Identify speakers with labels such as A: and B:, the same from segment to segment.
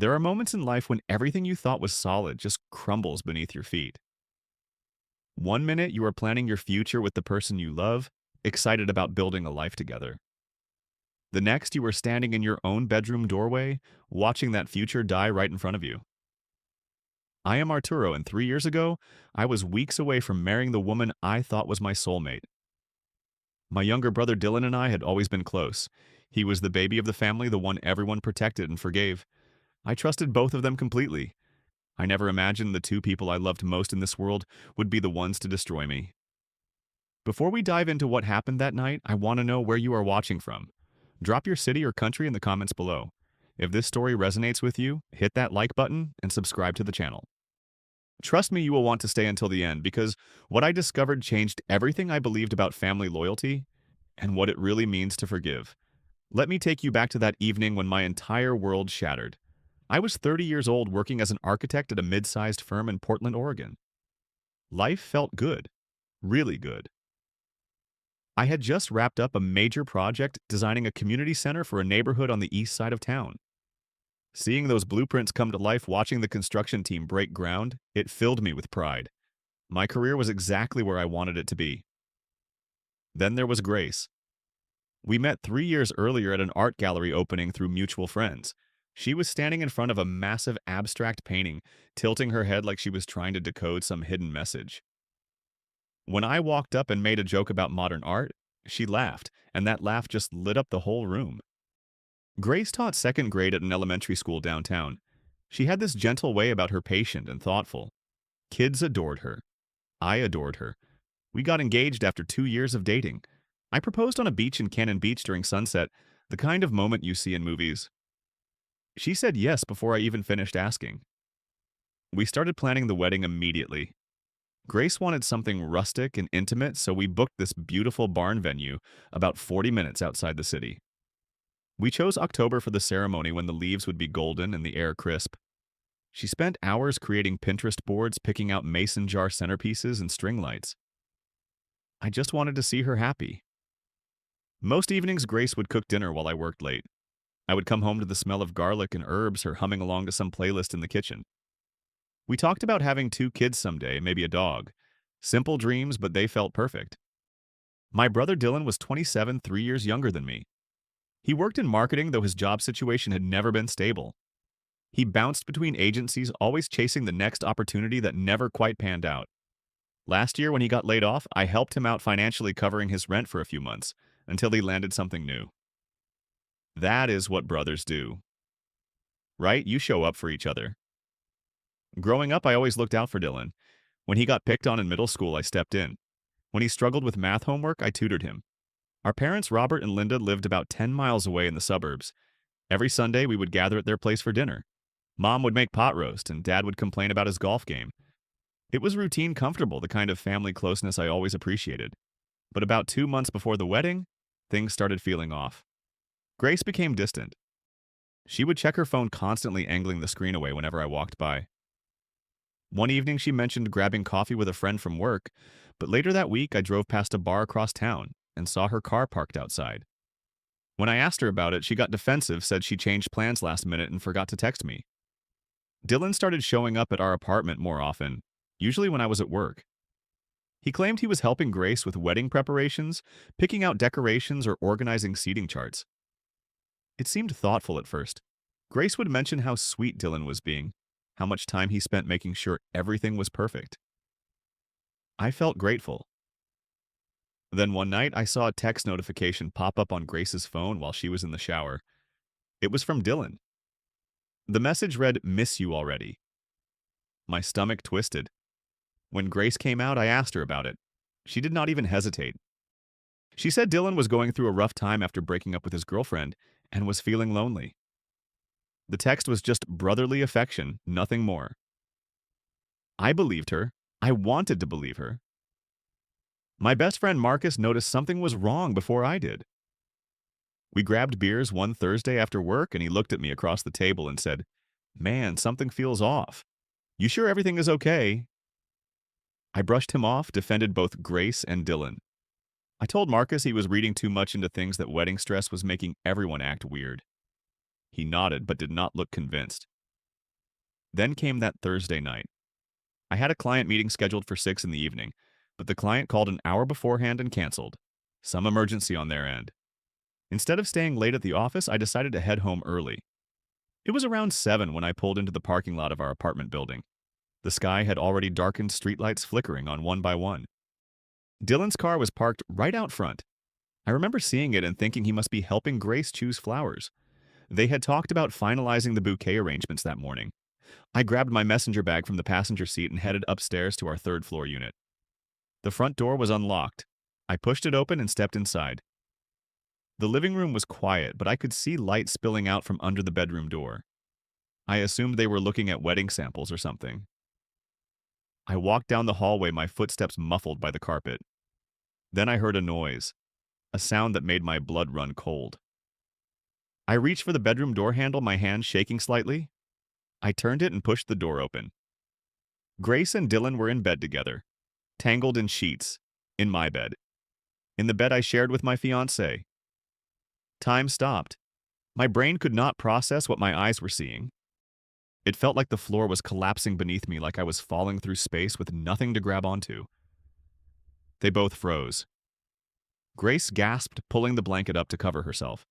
A: There are moments in life when everything you thought was solid just crumbles beneath your feet. One minute you are planning your future with the person you love, excited about building a life together. The next you are standing in your own bedroom doorway, watching that future die right in front of you. I am Arturo, and 3 years ago, I was weeks away from marrying the woman I thought was my soulmate. My younger brother Dylan and I had always been close. He was the baby of the family, the one everyone protected and forgave. I trusted both of them completely. I never imagined the two people I loved most in this world would be the ones to destroy me. Before we dive into what happened that night, I want to know where you are watching from. Drop your city or country in the comments below. If this story resonates with you, hit that like button and subscribe to the channel. Trust me, you will want to stay until the end because what I discovered changed everything I believed about family loyalty and what it really means to forgive. Let me take you back to that evening when my entire world shattered. I was 30 years old working as an architect at a mid-sized firm in Portland, Oregon. Life felt good, really good. I had just wrapped up a major project designing a community center for a neighborhood on the east side of town. Seeing those blueprints come to life, watching the construction team break ground, it filled me with pride. My career was exactly where I wanted it to be. Then there was Grace. We met 3 years earlier at an art gallery opening through mutual friends. She was standing in front of a massive abstract painting, tilting her head like she was trying to decode some hidden message. When I walked up and made a joke about modern art, she laughed, and that laugh just lit up the whole room. Grace taught second grade at an elementary school downtown. She had this gentle way about her, patient and thoughtful. Kids adored her. I adored her. We got engaged after 2 years of dating. I proposed on a beach in Cannon Beach during sunset, the kind of moment you see in movies. She said yes before I even finished asking. We started planning the wedding immediately. Grace wanted something rustic and intimate, so we booked this beautiful barn venue about 40 minutes outside the city. We chose October for the ceremony when the leaves would be golden and the air crisp. She spent hours creating Pinterest boards, picking out mason jar centerpieces and string lights. I just wanted to see her happy. Most evenings, Grace would cook dinner while I worked late. I would come home to the smell of garlic and herbs, her humming along to some playlist in the kitchen. We talked about having 2 kids someday, maybe a dog. Simple dreams, but they felt perfect. My brother Dylan was 27, 3 years younger than me. He worked in marketing, though his job situation had never been stable. He bounced between agencies, always chasing the next opportunity that never quite panned out. Last year, when he got laid off, I helped him out financially, covering his rent for a few months, until he landed something new. That is what brothers do. Right? You show up for each other. Growing up, I always looked out for Dylan. When he got picked on in middle school, I stepped in. When he struggled with math homework, I tutored him. Our parents, Robert and Linda, lived about 10 miles away in the suburbs. Every Sunday, we would gather at their place for dinner. Mom would make pot roast, and Dad would complain about his golf game. It was routine, comfortable, the kind of family closeness I always appreciated. But about 2 months before the wedding, things started feeling off. Grace became distant. She would check her phone, constantly angling the screen away whenever I walked by. One evening, she mentioned grabbing coffee with a friend from work, but later that week, I drove past a bar across town and saw her car parked outside. When I asked her about it, she got defensive, said she changed plans last minute and forgot to text me. Dylan started showing up at our apartment more often, usually when I was at work. He claimed he was helping Grace with wedding preparations, picking out decorations, or organizing seating charts. It seemed thoughtful at first. Grace would mention how sweet Dylan was being, how much time he spent making sure everything was perfect. I felt grateful. Then one night, I saw a text notification pop up on Grace's phone while she was in the shower. It was from Dylan. The message read, "Miss you already." My stomach twisted. When Grace came out, I asked her about it. She did not even hesitate. She said Dylan was going through a rough time after breaking up with his girlfriend and was feeling lonely. The text was just brotherly affection, nothing more. I believed her. I wanted to believe her. My best friend Marcus noticed something was wrong before I did. We grabbed beers one Thursday after work, and he looked at me across the table and said, "Man, something feels off. You sure everything is okay?" I brushed him off, defended both Grace and Dylan. I told Marcus he was reading too much into things, that wedding stress was making everyone act weird. He nodded but did not look convinced. Then came that Thursday night. I had a client meeting scheduled for 6 in the evening, but the client called an hour beforehand and canceled. Some emergency on their end. Instead of staying late at the office, I decided to head home early. It was around 7 when I pulled into the parking lot of our apartment building. The sky had already darkened, streetlights flickering on one by one. Dylan's car was parked right out front. I remember seeing it and thinking he must be helping Grace choose flowers. They had talked about finalizing the bouquet arrangements that morning. I grabbed my messenger bag from the passenger seat and headed upstairs to our third-floor unit. The front door was unlocked. I pushed it open and stepped inside. The living room was quiet, but I could see light spilling out from under the bedroom door. I assumed they were looking at wedding samples or something. I walked down the hallway, my footsteps muffled by the carpet. Then I heard a noise, a sound that made my blood run cold. I reached for the bedroom door handle, my hand shaking slightly. I turned it and pushed the door open. Grace and Dylan were in bed together, tangled in sheets, in my bed. In the bed I shared with my fiancée. Time stopped. My brain could not process what my eyes were seeing. It felt like the floor was collapsing beneath me, like I was falling through space with nothing to grab onto. They both froze. Grace gasped, pulling the blanket up to cover herself.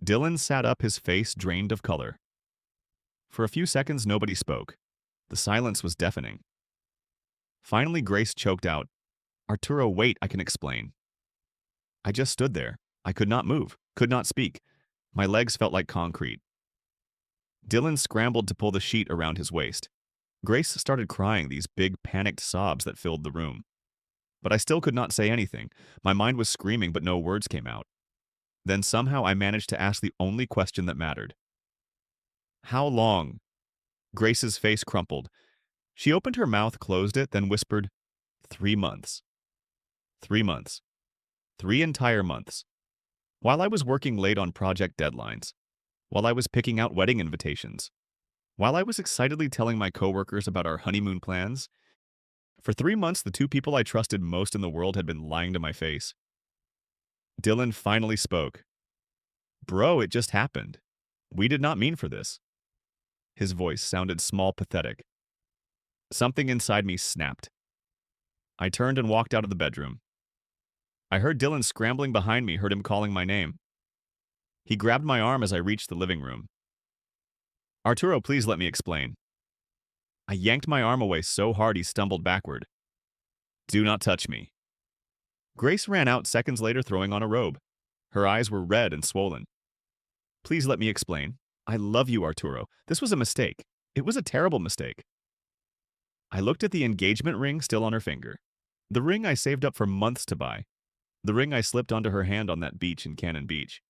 A: Dylan sat up, his face drained of color. For a few seconds, nobody spoke. The silence was deafening. Finally, Grace choked out, "Arturo, wait, I can explain." I just stood there. I could not move, could not speak. My legs felt like concrete. Dylan scrambled to pull the sheet around his waist. Grace started crying, these big, panicked sobs that filled the room. But I still could not say anything. My mind was screaming, but no words came out. Then somehow I managed to ask the only question that mattered. "How long?" Grace's face crumpled. She opened her mouth, closed it, then whispered, 3 months. 3 months. 3 entire months. While I was working late on project deadlines, while I was picking out wedding invitations, while I was excitedly telling my coworkers about our honeymoon plans, for 3 months the two people I trusted most in the world had been lying to my face. Dylan finally spoke. "Bro, it just happened. We did not mean for this." His voice sounded small, pathetic. Something inside me snapped. I turned and walked out of the bedroom. I heard Dylan scrambling behind me, heard him calling my name. He grabbed my arm as I reached the living room. "Arturo, please let me explain." I yanked my arm away so hard he stumbled backward. "Do not touch me." Grace ran out seconds later, throwing on a robe. Her eyes were red and swollen. "Please let me explain. I love you, Arturo. This was a mistake. It was a terrible mistake." I looked at the engagement ring still on her finger. The ring I saved up for months to buy. The ring I slipped onto her hand on that beach in Cannon Beach.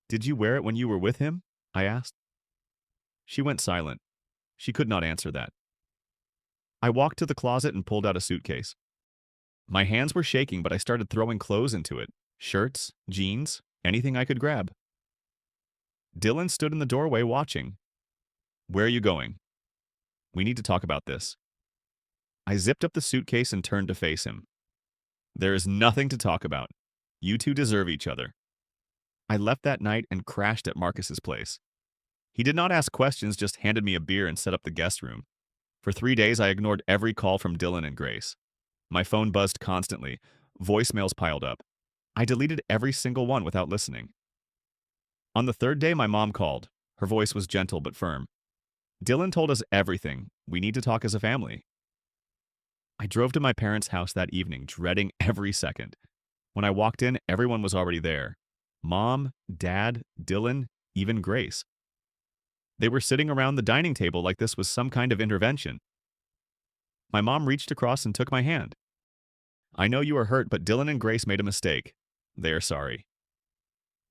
A: "Did you wear it when you were with him?" I asked. She went silent. She could not answer that. I walked to the closet and pulled out a suitcase. My hands were shaking, but I started throwing clothes into it. Shirts, jeans, anything I could grab. Dylan stood in the doorway watching. "Where are you going?" "We need to talk about this." I zipped up the suitcase and turned to face him. "There is nothing to talk about. You two deserve each other." I left that night and crashed at Marcus's place. He did not ask questions, just handed me a beer and set up the guest room. For 3 days, I ignored every call from Dylan and Grace. My phone buzzed constantly. Voicemails piled up. I deleted every single one without listening. On the 3rd day, my mom called. Her voice was gentle but firm. "Dylan told us everything. We need to talk as a family." I drove to my parents' house that evening, dreading every second. When I walked in, everyone was already there. Mom, Dad, Dylan, even Grace. They were sitting around the dining table like this was some kind of intervention. My mom reached across and took my hand. "I know you are hurt, but Dylan and Grace made a mistake. They are sorry."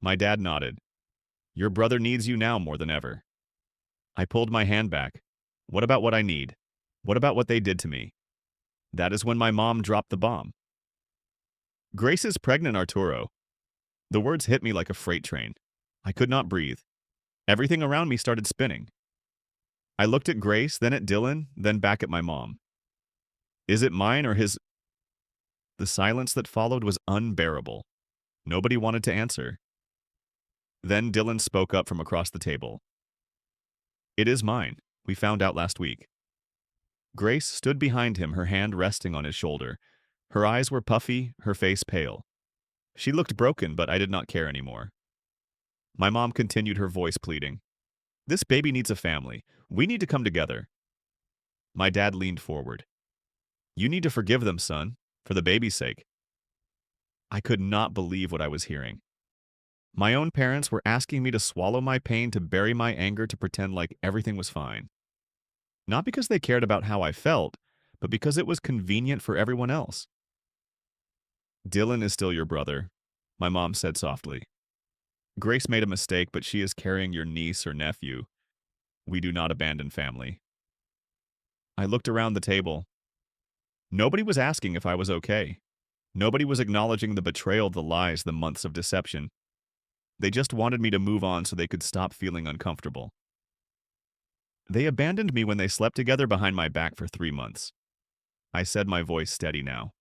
A: My dad nodded. "Your brother needs you now more than ever." I pulled my hand back. What about what I need? What about what they did to me? That is when my mom dropped the bomb. "Grace is pregnant, Arturo." The words hit me like a freight train. I could not breathe. Everything around me started spinning. I looked at Grace, then at Dylan, then back at my mom. "Is it mine or his?" The silence that followed was unbearable. Nobody wanted to answer. Then Dylan spoke up from across the table. "It is mine." We found out last week. Grace stood behind him, her hand resting on his shoulder. Her eyes were puffy, her face pale. She looked broken, but I did not care anymore. My mom continued, her voice pleading. This baby needs a family. We need to come together. My dad leaned forward. You need to forgive them, son, for the baby's sake. I could not believe what I was hearing. My own parents were asking me to swallow my pain, to bury my anger, to pretend like everything was fine. Not because they cared about how I felt, but because it was convenient for everyone else. Dylan is still your brother, my mom said softly. Grace made a mistake, but she is carrying your niece or nephew. We do not abandon family. I looked around the table. Nobody was asking if I was okay. Nobody was acknowledging the betrayal, the lies, the months of deception. They just wanted me to move on so they could stop feeling uncomfortable. They abandoned me when they slept together behind my back for 3 months. I said, my voice steady now.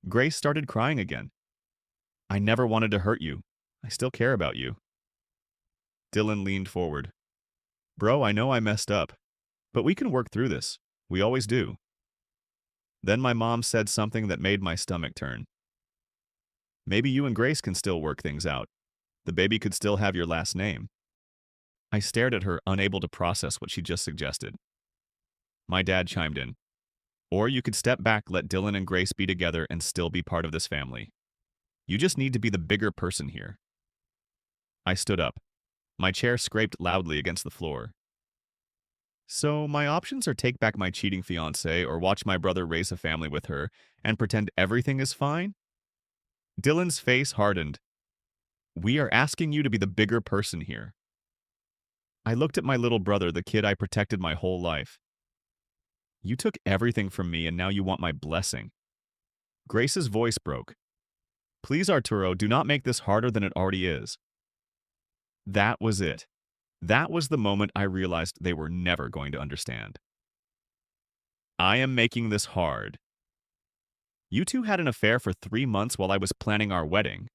A: Grace started crying again. I never wanted to hurt you. I still care about you. Dylan leaned forward. Bro, I know I messed up, but we can work through this. We always do. Then my mom said something that made my stomach turn. Maybe you and Grace can still work things out. The baby could still have your last name. I stared at her, unable to process what she just suggested. My dad chimed in. Or you could step back, let Dylan and Grace be together, and still be part of this family. You just need to be the bigger person here. I stood up. My chair scraped loudly against the floor. So my options are take back my cheating fiancée or watch my brother raise a family with her and pretend everything is fine? Dylan's face hardened. We are asking you to be the bigger person here. I looked at my little brother, the kid I protected my whole life. You took everything from me and now you want my blessing. Grace's voice broke. Please, Arturo, do not make this harder than it already is. That was it. That was the moment I realized they were never going to understand. I am making this hard. You two had an affair for 3 months while I was planning our wedding,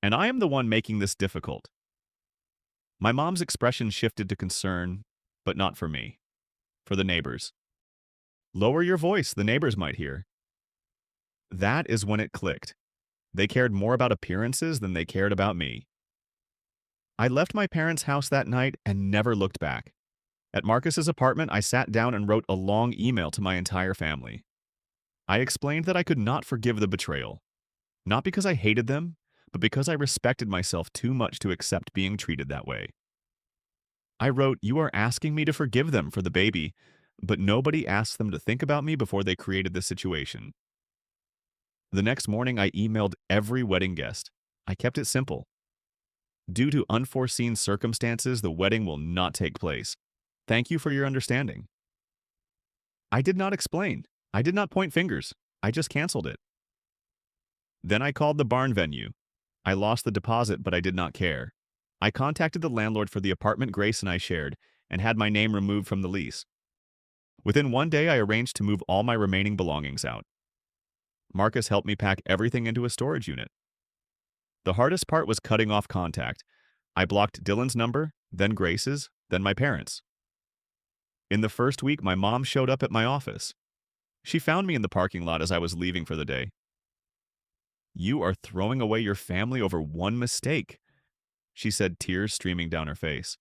A: and I am the one making this difficult. My mom's expression shifted to concern, but not for me. For the neighbors. Lower your voice, the neighbors might hear. That is when it clicked. They cared more about appearances than they cared about me. I left my parents' house that night and never looked back. At Marcus's apartment, I sat down and wrote a long email to my entire family. I explained that I could not forgive the betrayal. Not because I hated them, but because I respected myself too much to accept being treated that way. I wrote, you are asking me to forgive them for the baby, but nobody asked them to think about me before they created this situation. The next morning, I emailed every wedding guest. I kept it simple. Due to unforeseen circumstances, the wedding will not take place. Thank you for your understanding. I did not explain. I did not point fingers. I just canceled it. Then I called the barn venue. I lost the deposit, but I did not care. I contacted the landlord for the apartment Grace and I shared and had my name removed from the lease. Within 1 day, I arranged to move all my remaining belongings out. Marcus helped me pack everything into a storage unit. The hardest part was cutting off contact. I blocked Dylan's number, then Grace's, then my parents'. In the first week, my mom showed up at my office. She found me in the parking lot as I was leaving for the day. You are throwing away your family over one mistake, she said, tears streaming down her face.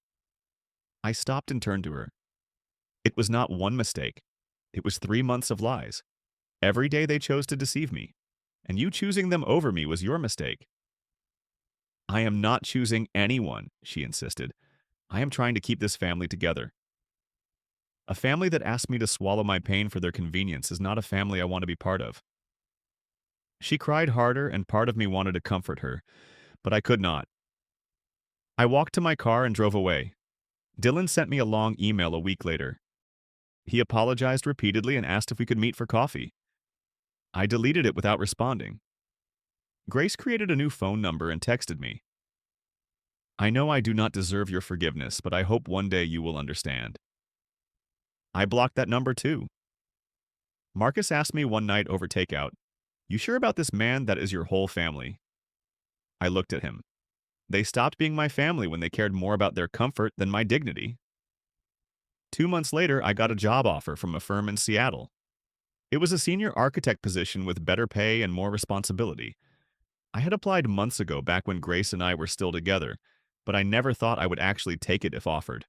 A: I stopped and turned to her. It was not one mistake. It was 3 months of lies. Every day they chose to deceive me, and you choosing them over me was your mistake. I am not choosing anyone, she insisted. I am trying to keep this family together. A family that asked me to swallow my pain for their convenience is not a family I want to be part of. She cried harder, and part of me wanted to comfort her, but I could not. I walked to my car and drove away. Dylan sent me a long email a week later. He apologized repeatedly and asked if we could meet for coffee. I deleted it without responding. Grace created a new phone number and texted me. I know I do not deserve your forgiveness, but I hope one day you will understand. I blocked that number too. Marcus asked me one night over takeout, you sure about this man that is your whole family? I looked at him. They stopped being my family when they cared more about their comfort than my dignity. 2 months later, I got a job offer from a firm in Seattle. It was a senior architect position with better pay and more responsibility. I had applied months ago back when Grace and I were still together, but I never thought I would actually take it if offered.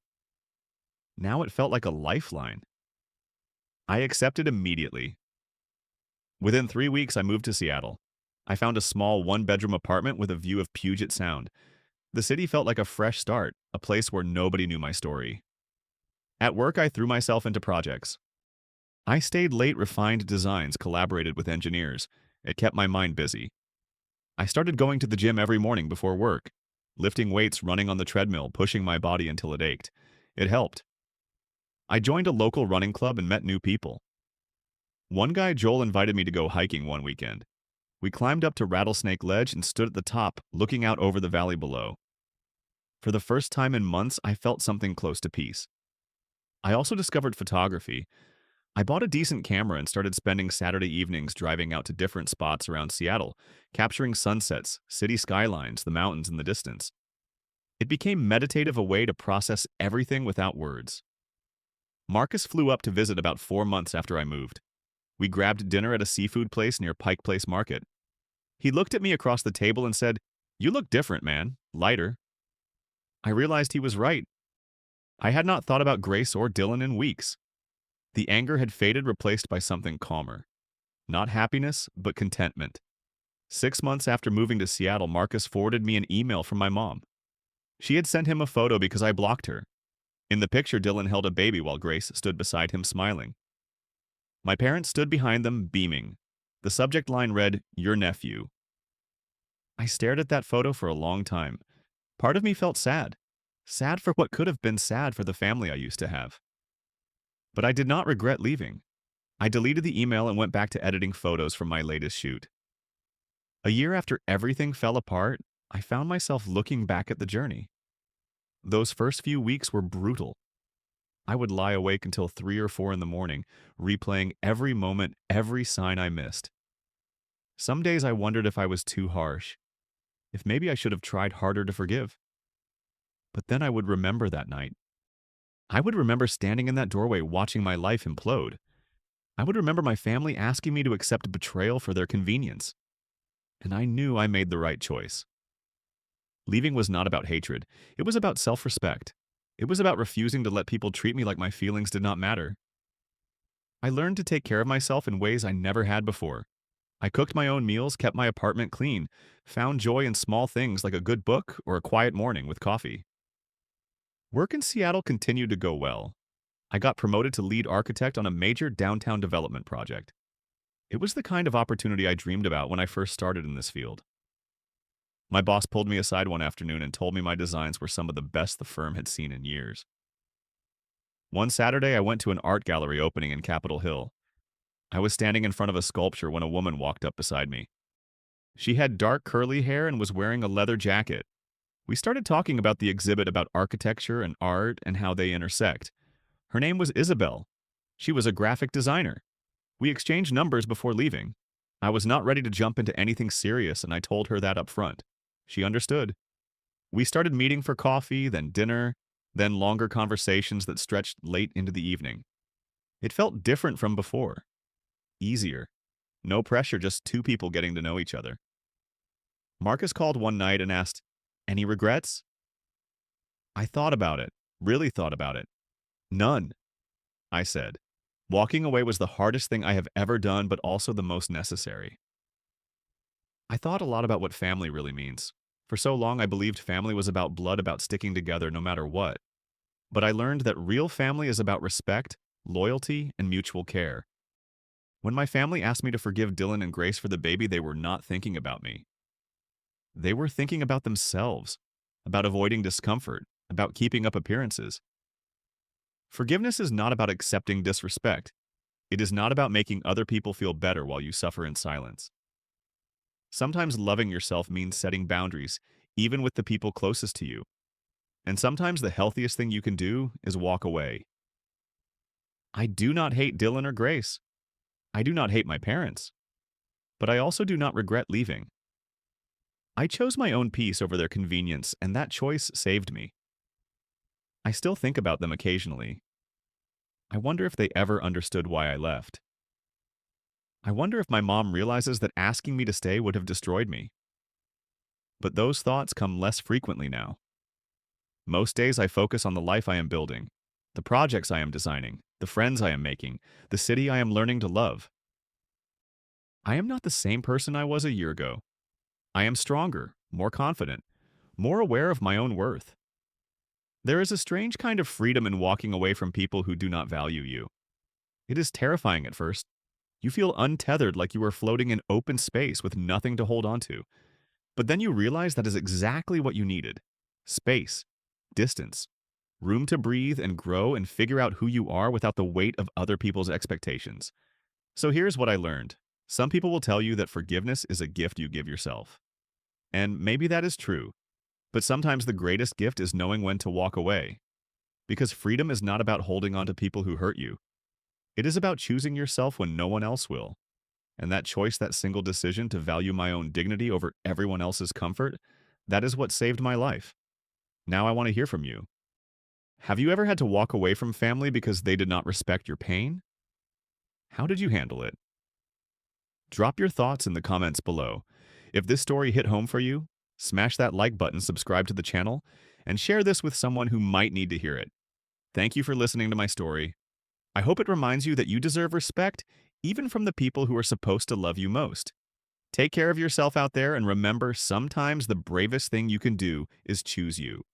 A: Now it felt like a lifeline. I accepted immediately. Within 3 weeks, I moved to Seattle. I found a small one-bedroom apartment with a view of Puget Sound. The city felt like a fresh start, a place where nobody knew my story. At work, I threw myself into projects. I stayed late, refined designs, collaborated with engineers. It kept my mind busy. I started going to the gym every morning before work, lifting weights, running on the treadmill, pushing my body until it ached. It helped. I joined a local running club and met new people. One guy, Joel, invited me to go hiking one weekend. We climbed up to Rattlesnake Ledge and stood at the top, looking out over the valley below. For the first time in months, I felt something close to peace. I also discovered photography. I bought a decent camera and started spending Saturday evenings driving out to different spots around Seattle, capturing sunsets, city skylines, the mountains in the distance. It became meditative, a way to process everything without words. Marcus flew up to visit about 4 months after I moved. We grabbed dinner at a seafood place near Pike Place Market. He looked at me across the table and said, "You look different, man, lighter." I realized he was right. I had not thought about Grace or Dylan in weeks. The anger had faded, replaced by something calmer. Not happiness, but contentment. 6 months after moving to Seattle, Marcus forwarded me an email from my mom. She had sent him a photo because I blocked her. In the picture, Dylan held a baby while Grace stood beside him smiling. My parents stood behind them, beaming. The subject line read, "Your nephew." I stared at that photo for a long time. Part of me felt sad. Sad for what could have been sad for the family I used to have. But I did not regret leaving. I deleted the email and went back to editing photos from my latest shoot. A year after everything fell apart, I found myself looking back at the journey. Those first few weeks were brutal. I would lie awake until 3 or 4 in the morning, replaying every moment, every sign I missed. Some days I wondered if I was too harsh, if maybe I should have tried harder to forgive. But then I would remember that night. I would remember standing in that doorway watching my life implode. I would remember my family asking me to accept betrayal for their convenience. And I knew I made the right choice. Leaving was not about hatred. It was about self-respect. It was about refusing to let people treat me like my feelings did not matter. I learned to take care of myself in ways I never had before. I cooked my own meals, kept my apartment clean, found joy in small things like a good book or a quiet morning with coffee. Work in Seattle continued to go well. I got promoted to lead architect on a major downtown development project. It was the kind of opportunity I dreamed about when I first started in this field. My boss pulled me aside one afternoon and told me my designs were some of the best the firm had seen in years. One Saturday, I went to an art gallery opening in Capitol Hill. I was standing in front of a sculpture when a woman walked up beside me. She had dark curly hair and was wearing a leather jacket. We started talking about the exhibit, about architecture and art and how they intersect. Her name was Isabel. She was a graphic designer. We exchanged numbers before leaving. I was not ready to jump into anything serious, and I told her that up front. She understood. We started meeting for coffee, then dinner, then longer conversations that stretched late into the evening. It felt different from before. Easier. No pressure, just two people getting to know each other. Marcus called one night and asked, "Any regrets?" I thought about it, really thought about it. "None," I said. Walking away was the hardest thing I have ever done, but also the most necessary. I thought a lot about what family really means. For so long, I believed family was about blood, about sticking together no matter what. But I learned that real family is about respect, loyalty, and mutual care. When my family asked me to forgive Dylan and Grace for the baby, they were not thinking about me. They were thinking about themselves, about avoiding discomfort, about keeping up appearances. Forgiveness is not about accepting disrespect. It is not about making other people feel better while you suffer in silence. Sometimes loving yourself means setting boundaries, even with the people closest to you. And sometimes the healthiest thing you can do is walk away. I do not hate Dylan or Grace. I do not hate my parents. But I also do not regret leaving. I chose my own peace over their convenience, and that choice saved me. I still think about them occasionally. I wonder if they ever understood why I left. I wonder if my mom realizes that asking me to stay would have destroyed me. But those thoughts come less frequently now. Most days I focus on the life I am building, the projects I am designing, the friends I am making, the city I am learning to love. I am not the same person I was a year ago. I am stronger, more confident, more aware of my own worth. There is a strange kind of freedom in walking away from people who do not value you. It is terrifying at first. You feel untethered, like you are floating in open space with nothing to hold on to. But then you realize that is exactly what you needed: space, distance, room to breathe and grow and figure out who you are without the weight of other people's expectations. So here's what I learned. Some people will tell you that forgiveness is a gift you give yourself. And maybe that is true. But sometimes the greatest gift is knowing when to walk away. Because freedom is not about holding on to people who hurt you. It is about choosing yourself when no one else will. And that choice, that single decision to value my own dignity over everyone else's comfort, that is what saved my life. Now I want to hear from you. Have you ever had to walk away from family because they did not respect your pain? How did you handle it? Drop your thoughts in the comments below. If this story hit home for you, smash that like button, subscribe to the channel, and share this with someone who might need to hear it. Thank you for listening to my story. I hope it reminds you that you deserve respect, even from the people who are supposed to love you most. Take care of yourself out there, and remember, sometimes the bravest thing you can do is choose you.